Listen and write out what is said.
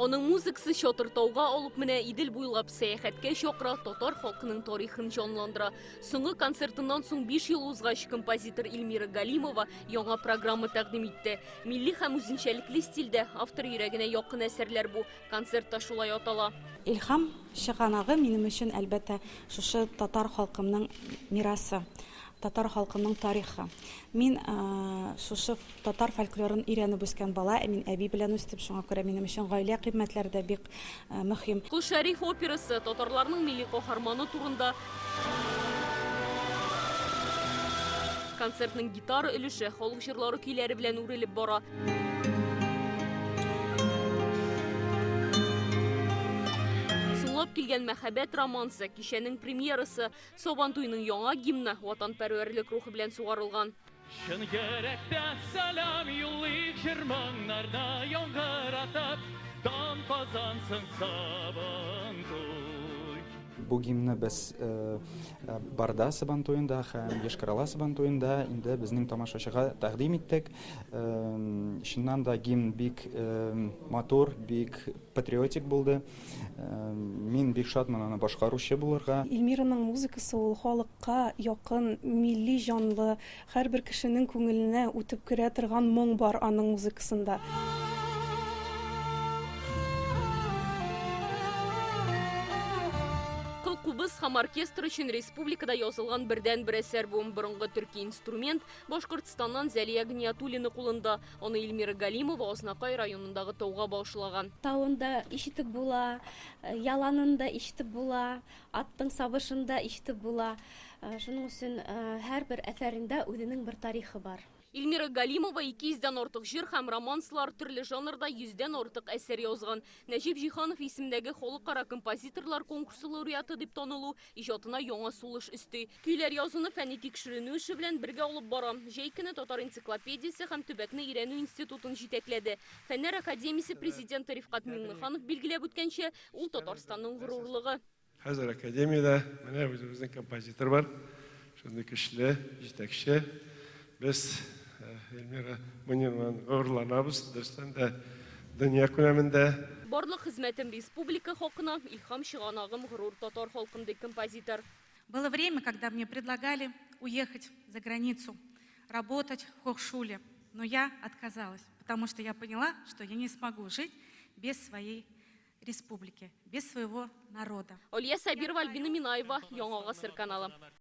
Оның музыкасы Чотыртауга алып менә Идел буйлап сәяхәткә чакыра, татар халкының тарихын җанландыра. Соңгы концертыннан соң 5 ел узгач композитор Эльмира Галимова яңа программа тәкъдим итте. Милли һәм үзенчәлекле стильдә автор йөрәгенә якын әсәрләр бу. Концертта шулай атала. Илһам чыганагы минем өчен әлбәттә шушы татар халкымның мирасы. Татар халкының тарихы. Мин шушы татар фольклорын өйрәнеп үскән бала, мин әби белән үстем, шуңа күрә минем өчен гаилә кыйммәтләре дә бик мөһим. Кул Шәриф операсы татарларның милли каһарманы турында. Концертның гитара өлеше халык җырлары көйләре белән үрелеп бара. Килгән мәхәббәт романсы, кичәнең премьерасы, Сабантуйның яңа гимны ватанпәрвәрлек рухы белән сугарылган. Шын йөрәктә салам юллый җырмаңнарда яңгыратып, дан казансын Сабантуй. Бу гимнны без Барда Сабантуенда һәм Ешкарала Сабантуенда инде безнең тамашачыга тәкъдим иттек. Шуннан да гимн бик матур, бик патриотик булды. Мин бик шатман аны башкаручы булырга. Эльмираның музыкасы ул халыкка якын, милли җанлы, һәрбер кешенең күңеленә үтеп керә торган моң бар аның музыкасында. Кубыз һәм оркестр өчен республикада язылган бердән-бер әсәр бу. Борынгы төрки инструмент Башкортстаннан Зәлия Гниятуллина кулында. Аны Эльмира Галимова Азнакай районындагы тауга башлаган. Тауында ишетеп була, яланында ишетеп була, аттың сабышында ишетеп була. Шуның өчен һәрбер әсәрендә үзенең бер тарихы бар. Эльмира Галимова 200-дән артык җыр һәм романслар, төрле жанрда 100-дән артык әсәр язган. Нәҗип Җиһанов исемендәге халыкара композиторлар конкурсы лауреаты дип танылу иҗатына яңа сулыш өсти. Көйләр язуны фәнни тикшеренү эше белән бергә алып бара. Җәйкене Татар энциклопедиясе һәм төбәкне өйрәнү институтын җитәкләде. Фәннәр академиясе президенты Рифкат Миңнеханов билгеләп үткәнчә, ул Татарстанның горурлыгы. Хәзер академиядә менә үзебезнең композитор бар. Шундый көчле, җитәкче. Без Эльмира Мөнированың горурланабыз, дөрестән дә дөнья күләмендә. Барлык хезмәтем республика халкына, илһам чыганагым горур татар халкым ди композитор. Было время, когда мне предлагали уехать за границу, работать в Хохшуле, но я отказалась, потому что я поняла, что я не смогу жить без своей республики, без своего народа. Алия Сабирова, Альбина Минаева, Яңа Гасыр каналы.